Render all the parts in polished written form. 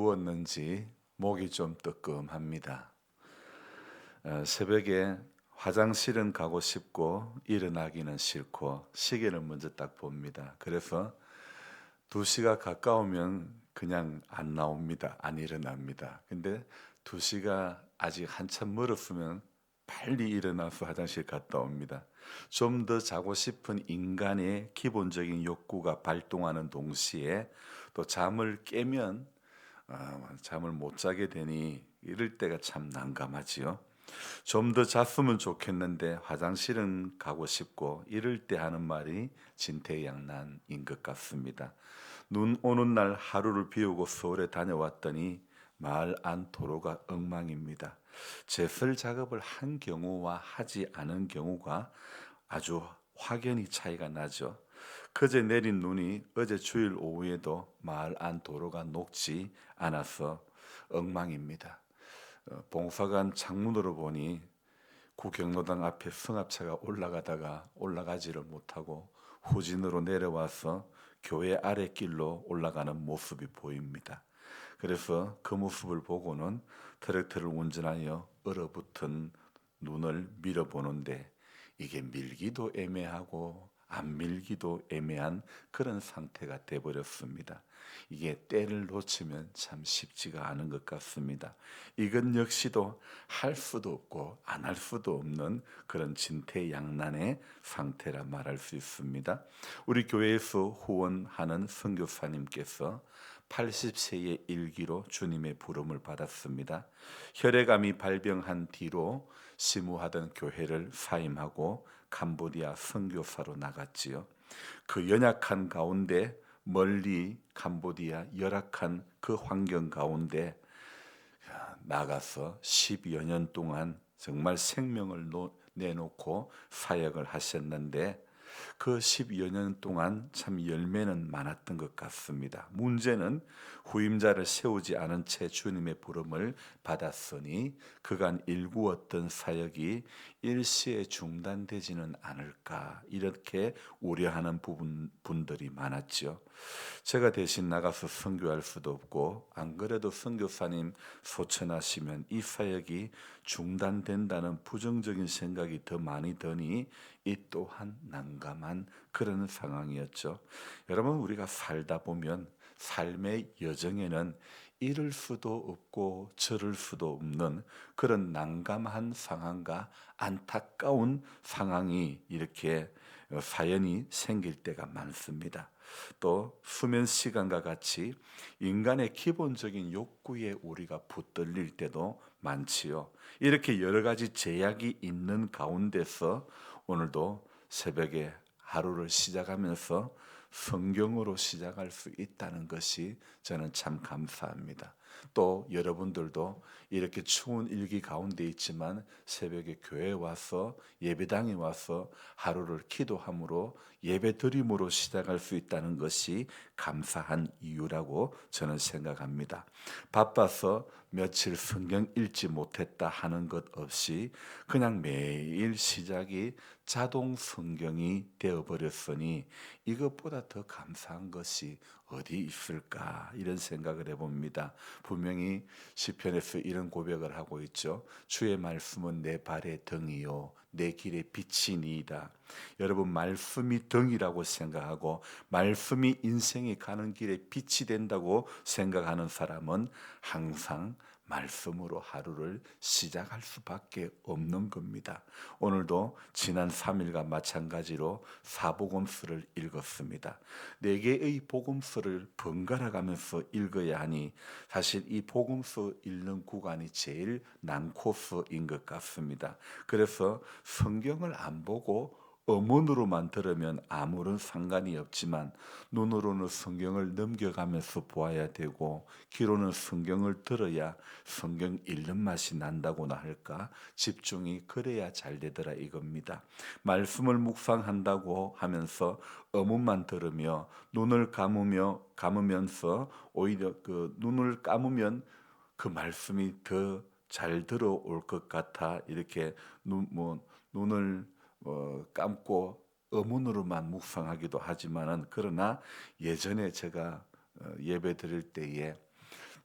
추웠는지 목이 좀 뜨끔합니다. 새벽에 화장실은 가고 싶고 일어나기는 싫고 시계를 먼저 딱 봅니다. 그래서 2시가 가까우면 그냥 안 나옵니다. 안 일어납니다. 근데 2시가 아직 한참 멀었으면 빨리 일어나서 화장실 갔다 옵니다. 좀 더 자고 싶은 인간의 기본적인 욕구가 발동하는 동시에 또 잠을 깨면 잠을 못 자게 되니 이럴 때가 참 난감하지요. 좀 더 잤으면 좋겠는데 화장실은 가고 싶고 이럴 때 하는 말이 진퇴양난인 것 같습니다. 눈 오는 날 하루를 비우고 서울에 다녀왔더니 마을 안 도로가 엉망입니다. 제설 작업을 한 경우와 하지 않은 경우가 아주 확연히 차이가 나죠. 그제 내린 눈이 어제 주일 오후에도 마을 안 도로가 녹지 않아서 엉망입니다. 봉사관 창문으로 보니 구경로당 앞에 승합차가 올라가다가 올라가지를 못하고 후진으로 내려와서 교회 아랫길로 올라가는 모습이 보입니다. 그래서 그 모습을 보고는 트랙터를 운전하여 얼어붙은 눈을 밀어보는데 이게 밀기도 애매하고 안 밀기도 애매한 그런 상태가 돼버렸습니다. 이게 때를 놓치면 참 쉽지가 않은 것 같습니다. 이건 역시도 할 수도 없고 안 할 수도 없는 그런 진퇴양난의 상태라 말할 수 있습니다. 우리 교회에서 후원하는 선교사님께서 80세의 일기로 주님의 부름을 받았습니다. 혈액암이 발병한 뒤로 심우하던 교회를 사임하고 캄보디아 선교사로 나갔지요. 그 연약한 가운데 멀리 캄보디아 열악한 그 환경 가운데 나가서 10여 년 동안 정말 생명을 내놓고 사역을 하셨는데 그 10여 년 동안 참 열매는 많았던 것 같습니다. 문제는 후임자를 세우지 않은 채 주님의 부름을 받았으니 그간 일구었던 사역이 일시에 중단되지는 않을까 이렇게 우려하는 분들이 많았죠. 제가 대신 나가서 선교할 수도 없고 안 그래도 선교사님 소천하시면 이 사역이 중단된다는 부정적인 생각이 더 많이 드니 이 또한 난감한 그런 상황이었죠. 여러분 우리가 살다 보면 삶의 여정에는 이럴 수도 없고 저럴 수도 없는 그런 난감한 상황과 안타까운 상황이 이렇게 사연이 생길 때가 많습니다. 또 수면 시간과 같이 인간의 기본적인 욕구에 우리가 붙들릴 때도 많지요. 이렇게 여러 가지 제약이 있는 가운데서 오늘도 새벽에 하루를 시작하면서 성경으로 시작할 수 있다는 것이 저는 참 감사합니다. 또 여러분들도 이렇게 추운 일기 가운데 있지만 새벽에 교회에 와서 예배당에 와서 하루를 기도함으로 예배드림으로 시작할 수 있다는 것이 감사한 이유라고 저는 생각합니다. 바빠서 며칠 성경 읽지 못했다 하는 것 없이 그냥 매일 시작이 자동 성경이 되어버렸으니 이것보다 더 감사한 것이 어디 있을까 이런 생각을 해봅니다. 분명히 시편에서 이런 고백을 하고 있죠. 주의 말씀은 내 발의 등이요 내 길의 빛이니이다. 여러분 말씀이 등이라고 생각하고 말씀이 인생이 가는 길에 빛이 된다고 생각하는 사람은 항상 말씀으로 하루를 시작할 수밖에 없는 겁니다. 오늘도 지난 3일과 마찬가지로 사복음서를 읽었습니다. 4개의 복음서를 번갈아 가면서 읽어야 하니 사실 이 복음서 읽는 구간이 제일 난코스인 것 같습니다. 그래서 성경을 안 보고 음원으로만 들으면 아무런 상관이 없지만 눈으로는 성경을 넘겨가면서 보아야 되고 귀로는 성경을 들어야 성경 읽는 맛이 난다고나 할까 집중이 그래야 잘 되더라 이겁니다. 말씀을 묵상한다고 하면서 음원만 들으며 눈을 감으면서 오히려 그 눈을 감으면 그 말씀이 더 잘 들어올 것 같아 이렇게 눈을 감고 의문으로만 묵상하기도 하지만은 그러나 예전에 제가 예배 드릴 때에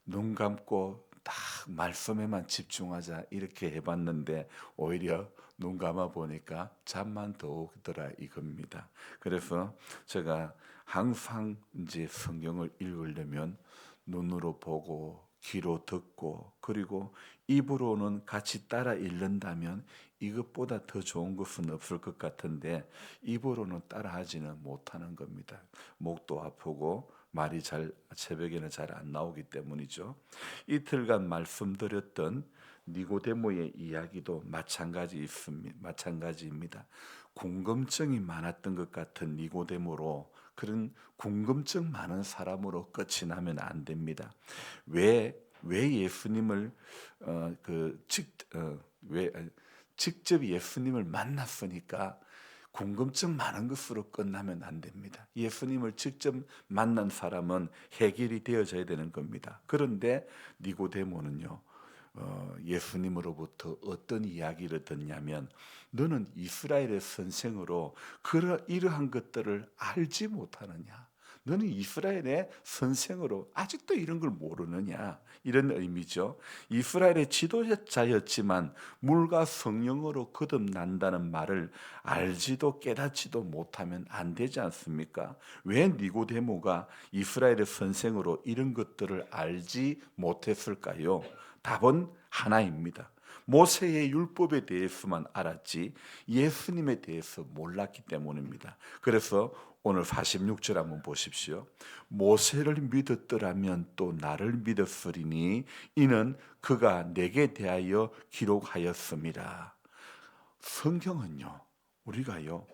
눈 감고 딱 말씀에만 집중하자 이렇게 해봤는데 오히려 눈 감아 보니까 잠만 더 오더라 이겁니다. 그래서 제가 항상 이제 성경을 읽으려면 눈으로 보고 귀로 듣고 그리고 입으로는 같이 따라 읽는다면 이것보다 더 좋은 것은 없을 것 같은데 입으로는 따라하지는 못하는 겁니다. 목도 아프고 말이 잘 새벽에는 잘 안 나오기 때문이죠. 이틀간 말씀드렸던 니고데모의 이야기도 마찬가지입니다. 궁금증이 많았던 것 같은 니고데모로 그런 궁금증 많은 사람으로 끝이 나면 안 됩니다. 왜 예수님을 왜 직접 예수님을 만났으니까 궁금증 많은 것으로 끝나면 안 됩니다. 예수님을 직접 만난 사람은 해결이 되어져야 되는 겁니다. 그런데 니고데모는요, 예수님으로부터 어떤 이야기를 듣냐면 너는 이스라엘의 선생으로 이러한 것들을 알지 못하느냐? 너는 이스라엘의 선생으로 아직도 이런 걸 모르느냐? 이런 의미죠. 이스라엘의 지도자였지만 물과 성령으로 거듭난다는 말을 알지도 깨닫지도 못하면 안 되지 않습니까? 왜 니고데모가 이스라엘의 선생으로 이런 것들을 알지 못했을까요? 답은 하나입니다. 모세의 율법에 대해서만 알았지 예수님에 대해서 몰랐기 때문입니다. 그래서 오늘 46절 한번 보십시오. 모세를 믿었더라면 또 나를 믿었으리니 이는 그가 내게 대하여 기록하였습니다. 성경은요, 우리가요,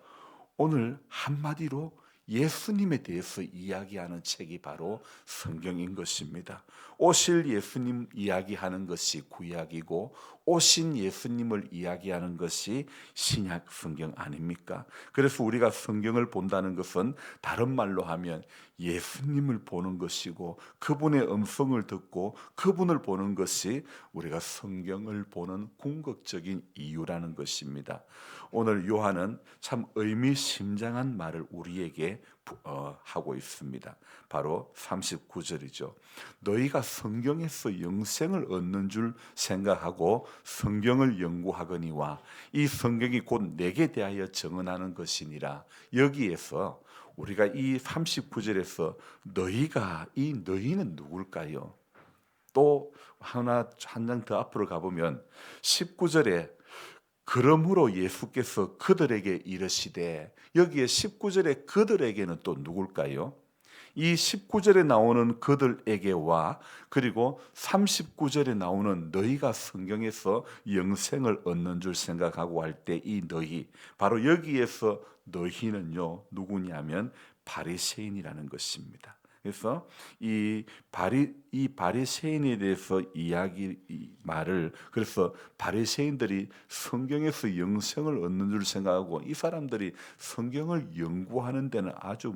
오늘 한마디로 예수님에 대해서 이야기하는 책이 바로 성경인 것입니다. 오실 예수님 이야기하는 것이 구약이고 오신 예수님을 이야기하는 것이 신약 성경 아닙니까? 그래서 우리가 성경을 본다는 것은 다른 말로 하면 예수님을 보는 것이고 그분의 음성을 듣고 그분을 보는 것이 우리가 성경을 보는 궁극적인 이유라는 것입니다. 오늘 요한은 참 의미심장한 말을 우리에게 하고 있습니다. 바로 39절이죠. 너희가 성경에서 영생을 얻는 줄 생각하고 성경을 연구하거니와 이 성경이 곧 내게 대하여 증언하는 것이니라. 여기에서 우리가 이 39절에서 너희가 이 너희는 누굴까요? 또 한 장 더 앞으로 가보면 19절에 그러므로 예수께서 그들에게 이르시되 여기에 19절에 그들에게는 또 누굴까요? 이 19절에 나오는 그들에게와 그리고 39절에 나오는 너희가 성경에서 영생을 얻는 줄 생각하고 할 때 이 너희 바로 여기에서 너희는요 누구냐면 바리새인이라는 것입니다. 그래서 이 바리새인에 대해서 말을 그래서 바리새인들이 성경에서 영생을 얻는 줄 생각하고 이 사람들이 성경을 연구하는 데는 아주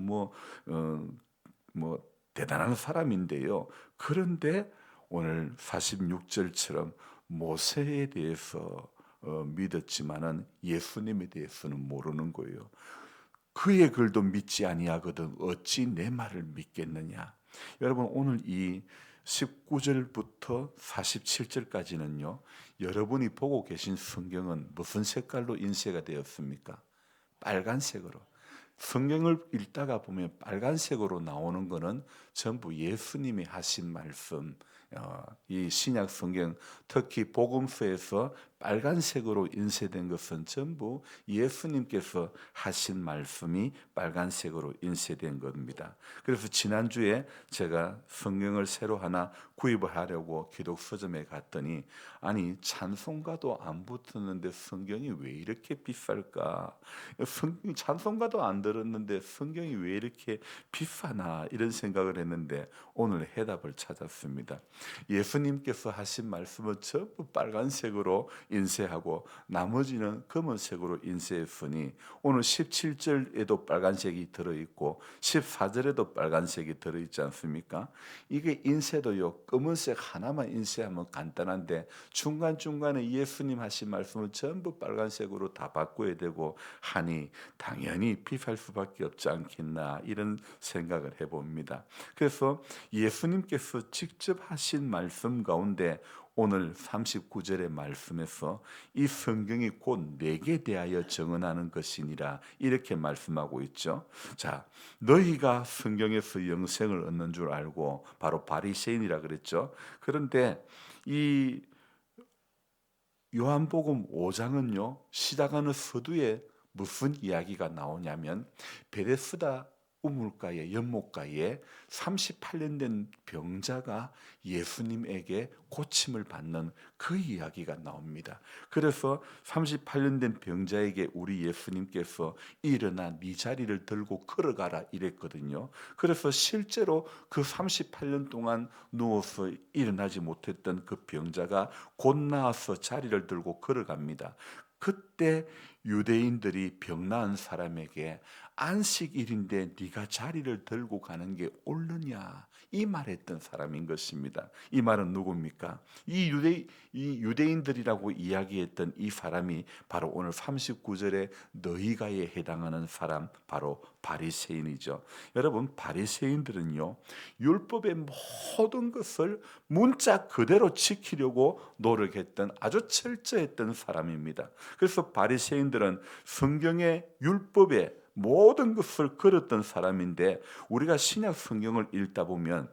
대단한 사람인데요. 그런데 오늘 46절처럼 모세에 대해서 믿었지만은 예수님에 대해서는 모르는 거예요. 그의 글도 믿지 아니하거든 어찌 내 말을 믿겠느냐. 여러분 오늘 이 19절부터 47절까지는요. 여러분이 보고 계신 성경은 무슨 색깔로 인쇄가 되었습니까? 빨간색으로. 성경을 읽다가 보면 빨간색으로 나오는 것은 전부 예수님이 하신 말씀, 이 신약 성경 특히 복음서에서 빨간색으로 인쇄된 것은 전부 예수님께서 하신 말씀이 빨간색으로 인쇄된 겁니다. 그래서 지난주에 제가 성경을 새로 하나 구입을 하려고 기독 서점에 갔더니 아니 찬송가도 안 붙었는데 성경이 왜 이렇게 비쌀까? 찬송가도 안 들었는데 성경이 왜 이렇게 비싸나 이런 생각을 했는데 오늘 해답을 찾았습니다. 예수님께서 하신 말씀은 전부 빨간색으로 인쇄하고 나머지는 검은색으로 인쇄했으니 오늘 17절에도 빨간색이 들어있고 14절에도 빨간색이 들어있지 않습니까? 이게 인쇄도요, 검은색 하나만 인쇄하면 간단한데 중간중간에 예수님 하신 말씀을 전부 빨간색으로 다 바꿔야 되고 하니 당연히 비쌀 수밖에 없지 않겠나, 이런 생각을 해봅니다. 그래서 예수님께서 직접 하신 말씀 가운데 오늘 39절의 말씀에서 이 성경이 곧 내게 대하여 증언하는 것이니라, 이렇게 말씀하고 있죠. 자, 너희가 성경에서 영생을 얻는 줄 알고, 바로 바리새인이라 그랬죠. 그런데 이 요한복음 5장은요, 시작하는 서두에 무슨 이야기가 나오냐면 베데스다 우물가에, 연못가에 38년 된 병자가 예수님에게 고침을 받는 그 이야기가 나옵니다. 그래서 38년 된 병자에게 우리 예수님께서 일어나 네 자리를 들고 걸어가라 이랬거든요. 그래서 실제로 그 38년 동안 누워서 일어나지 못했던 그 병자가 곧 나와서 자리를 들고 걸어갑니다. 그때 유대인들이 병 나은 사람에게 안식일인데 네가 자리를 들고 가는 게 옳느냐, 이 말했던 사람인 것입니다. 이 말은 누굽니까? 이 유대인들이라고 이야기했던 이 사람이 바로 오늘 39절에 너희가에 해당하는 사람, 바로 바리새인이죠. 여러분, 바리새인들은요, 율법의 모든 것을 문자 그대로 지키려고 노력했던 아주 철저했던 사람입니다. 그래서 바리새인들은 성경의 율법에 모든 것을 걸었던 사람인데, 우리가 신약 성경을 읽다 보면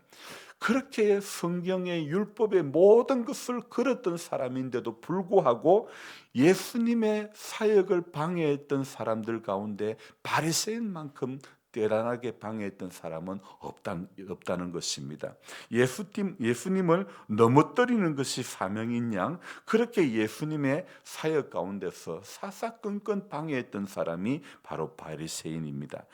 그렇게 성경의 율법의 모든 것을 걸었던 사람인데도 불구하고 예수님의 사역을 방해했던 사람들 가운데 바리새인만큼 대단하게 방해했던 사람은 없다는 것입니다. 예수님을 넘어뜨리는 것이 사명인 양, 그렇게 예수님의 사역 가운데서 사사건건 방해했던 사람이 바로 바리새인입니다.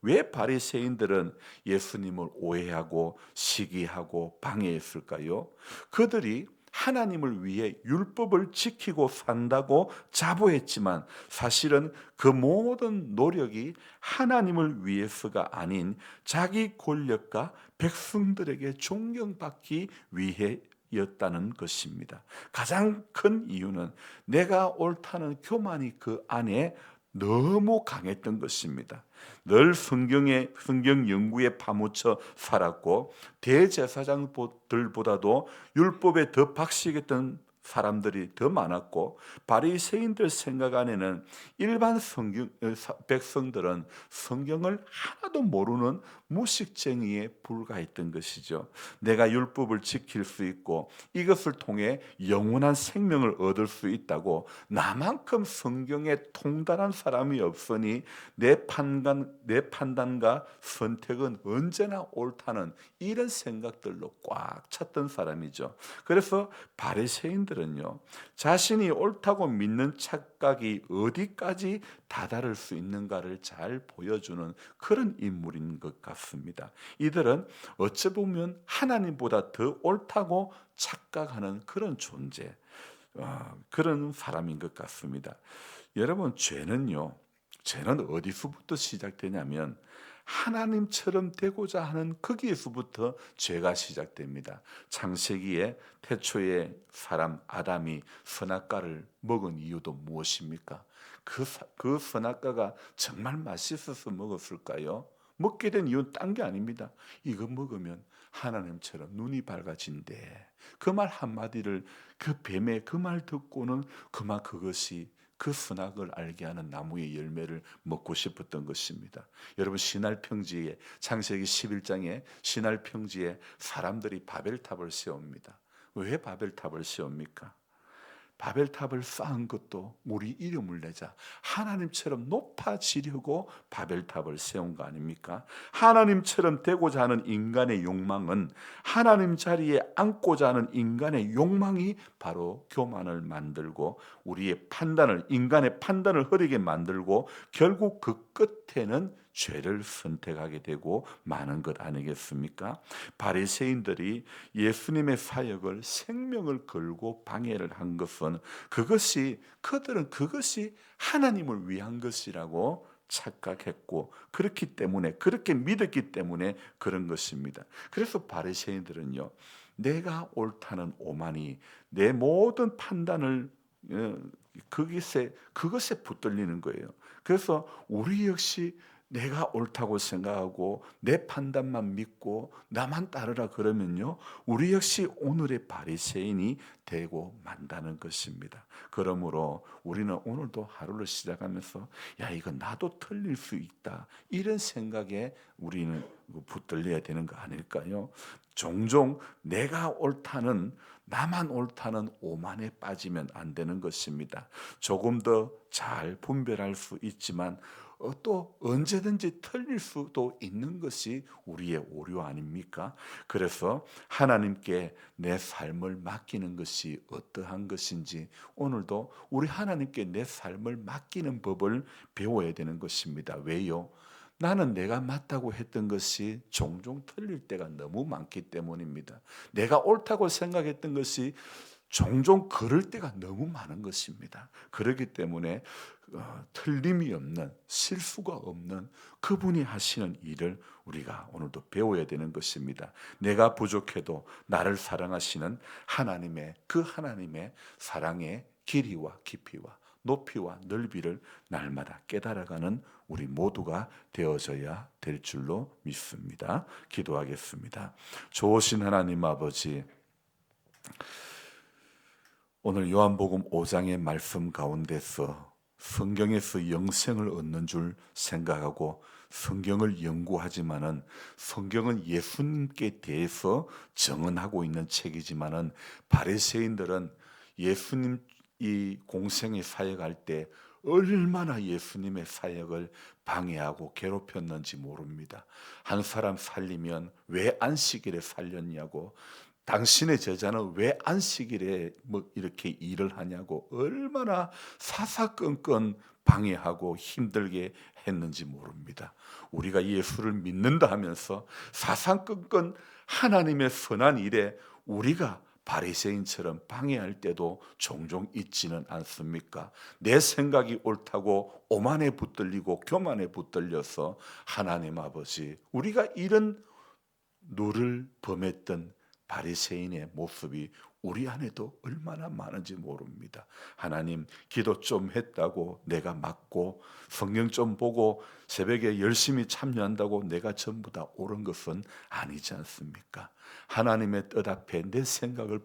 왜 바리새인들은 예수님을 오해하고 시기하고 방해했을까요? 그들이 하나님을 위해 율법을 지키고 산다고 자부했지만 사실은 그 모든 노력이 하나님을 위해서가 아닌 자기 권력과 백성들에게 존경받기 위해였다는 것입니다. 가장 큰 이유는 내가 옳다는 교만이 그 안에 너무 강했던 것입니다. 늘 성경 연구에 파묻혀 살았고 대제사장들보다도 율법에 더 박식했던 사람들이 더 많았고, 바리새인들 생각 안에는 일반 백성들은 성경을 하나도 모르는 무식쟁이에 불과했던 것이죠. 내가 율법을 지킬 수 있고 이것을 통해 영원한 생명을 얻을 수 있다고, 나만큼 성경에 통달한 사람이 없으니 내 판단과 선택은 언제나 옳다는 이런 생각들로 꽉 찼던 사람이죠. 그래서 바리새인들은요, 자신이 옳다고 믿는 착각이 어디까지 다다를 수 있는가를 잘 보여주는 그런 인물인 것 같습니다. 이들은 어찌 보면 하나님보다 더 옳다고 착각하는 그런 존재, 그런 사람인 것 같습니다. 여러분, 죄는 어디서부터 시작되냐면 하나님처럼 되고자 하는 거기에서부터 죄가 시작됩니다. 창세기에 태초에 사람 아담이 선악과를 먹은 이유도 무엇입니까? 그 선악과가 정말 맛있어서 먹었을까요? 먹게 된 이유는 딴 게 아닙니다. 이거 먹으면 하나님처럼 눈이 밝아진대. 그 말 한마디를, 그 뱀의 그 말 듣고는 그만 그것이 그 선악을 알게 하는 나무의 열매를 먹고 싶었던 것입니다. 여러분, 신할평지에, 창세기 11장에 신할평지에 사람들이 바벨탑을 세웁니다. 왜 바벨탑을 세웁니까? 바벨탑을 쌓은 것도 우리 이름을 내자, 하나님처럼 높아지려고 바벨탑을 세운 거 아닙니까? 하나님처럼 되고자 하는 인간의 욕망은, 하나님 자리에 앉고자 하는 인간의 욕망이 바로 교만을 만들고 인간의 판단을 흐리게 만들고 결국 그 끝에는 죄를 선택하게 되고 마는 것 아니겠습니까? 바리새인들이 예수님의 사역을 생명을 걸고 방해를 한 것은 그들은 그것이 하나님을 위한 것이라고 착각했고, 그렇게 믿었기 때문에 그런 것입니다. 그래서 바리새인들은요, 내가 옳다는 오만이 내 모든 판단을 어, 그것에 붙들리는 거예요. 그래서 우리 역시 내가 옳다고 생각하고 내 판단만 믿고 나만 따르라 그러면요, 우리 역시 오늘의 바리새인이 되고 만다는 것입니다. 그러므로 우리는 오늘도 하루를 시작하면서 야, 이거 나도 틀릴 수 있다, 이런 생각에 우리는 붙들려야 되는 거 아닐까요? 종종 나만 옳다는 오만에 빠지면 안 되는 것입니다. 조금 더 잘 분별할 수 있지만 또 언제든지 틀릴 수도 있는 것이 우리의 오류 아닙니까? 그래서 하나님께 내 삶을 맡기는 것이 어떠한 것인지 오늘도 우리 하나님께 내 삶을 맡기는 법을 배워야 되는 것입니다. 왜요? 나는 내가 맞다고 했던 것이 종종 틀릴 때가 너무 많기 때문입니다. 내가 옳다고 생각했던 것이 종종 그럴 때가 너무 많은 것입니다. 그렇기 때문에 틀림이 없는, 실수가 없는 그분이 하시는 일을 우리가 오늘도 배워야 되는 것입니다. 내가 부족해도 나를 사랑하시는 하나님의 사랑의 길이와 깊이와 높이와 넓이를 날마다 깨달아가는 우리 모두가 되어져야 될 줄로 믿습니다. 기도하겠습니다. 좋으신 하나님 아버지, 오늘 요한복음 5장의 말씀 가운데서 성경에서 영생을 얻는 줄 생각하고 성경을 연구하지만은, 성경은 예수님께 대해서 정언하고 있는 책이지만은 바리새인들은 예수님 이 공생의 사역할 때 얼마나 예수님의 사역을 방해하고 괴롭혔는지 모릅니다. 한 사람 살리면 왜 안식일에 살렸냐고, 당신의 제자는 왜 안식일에 뭐 이렇게 일을 하냐고 얼마나 사사건건 방해하고 힘들게 했는지 모릅니다. 우리가 예수를 믿는다 하면서 사사건건 하나님의 선한 일에 우리가 바리새인처럼 방해할 때도 종종 있지는 않습니까? 내 생각이 옳다고 오만에 붙들리고 교만에 붙들려서 하나님 아버지, 우리가 이런 노를 범했던 바리새인의 모습이 우리 안에도 얼마나 많은지 모릅니다. 하나님, 기도 좀 했다고 내가 맞고 성경 좀 보고 새벽에 열심히 참여한다고 내가 전부 다 옳은 것은 아니지 않습니까? 하나님의 뜻 앞에 내 생각을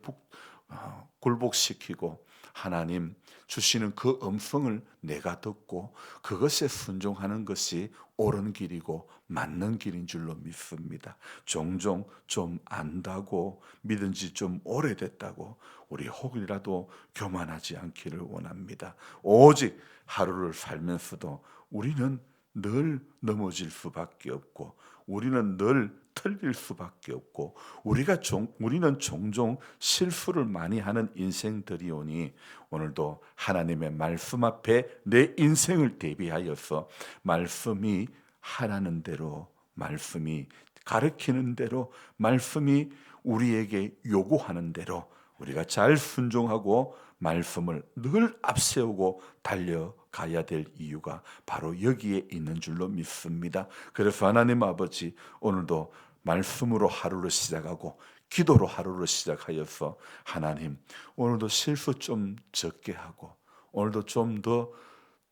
굴복시키고 하나님 주시는 그 음성을 내가 듣고 그것에 순종하는 것이 옳은 길이고 맞는 길인 줄로 믿습니다. 종종 좀 안다고 믿은 지 좀 오래됐다고 우리 혹이라도 교만하지 않기를 원합니다. 오직 하루를 살면서도 우리는 늘 넘어질 수밖에 없고 우리는 늘 틀릴 수밖에 없고 우리는 종종 실수를 많이 하는 인생들이오니 오늘도 하나님의 말씀 앞에 내 인생을 대비하여서 말씀이 하라는 대로, 말씀이 가르치는 대로, 말씀이 우리에게 요구하는 대로 우리가 잘 순종하고 말씀을 늘 앞세우고 달려가야 될 이유가 바로 여기에 있는 줄로 믿습니다. 그래서 하나님 아버지, 오늘도 말씀으로 하루를 시작하고 기도로 하루를 시작하여서 하나님, 오늘도 실수 좀 적게 하고 오늘도 좀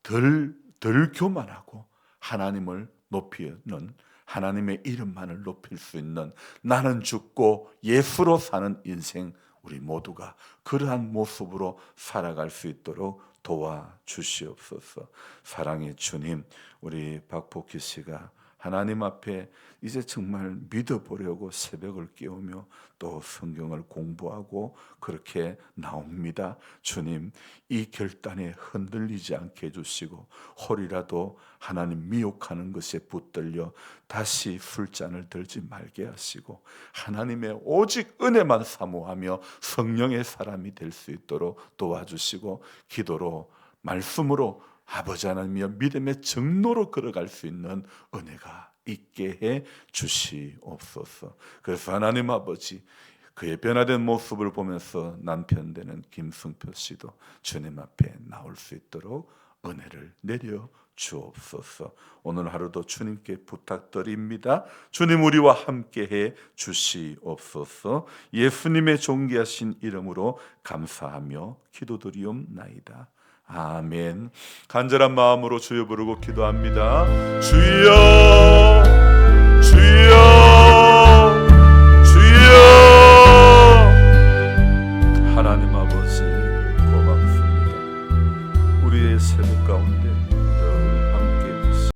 덜 교만하고 하나님을 높이는, 하나님의 이름만을 높일 수 있는, 나는 죽고 예수로 사는 인생, 우리 모두가 그러한 모습으로 살아갈 수 있도록 도와주시옵소서. 사랑의 주님, 우리 박복희 씨가 하나님 앞에 이제 정말 믿어보려고 새벽을 깨우며 또 성경을 공부하고 그렇게 나옵니다. 주님, 이 결단에 흔들리지 않게 해주시고 홀이라도 하나님 미혹하는 것에 붙들려 다시 술잔을 들지 말게 하시고 하나님의 오직 은혜만 사모하며 성령의 사람이 될 수 있도록 도와주시고 기도로 말씀으로 아버지 하나님이여 믿음의 정로로 걸어갈 수 있는 은혜가 있게 해 주시옵소서. 그래서 하나님 아버지, 그의 변화된 모습을 보면서 남편 되는 김승표 씨도 주님 앞에 나올 수 있도록 은혜를 내려 주옵소서. 오늘 하루도 주님께 부탁드립니다. 주님 우리와 함께해 주시옵소서. 예수님의 존귀하신 이름으로 감사하며 기도드리옵나이다. 아멘. 간절한 마음으로 주여 부르고 기도합니다. 주여, 주여, 주여. 하나님 아버지 고맙습니다. 우리의 삶 가운데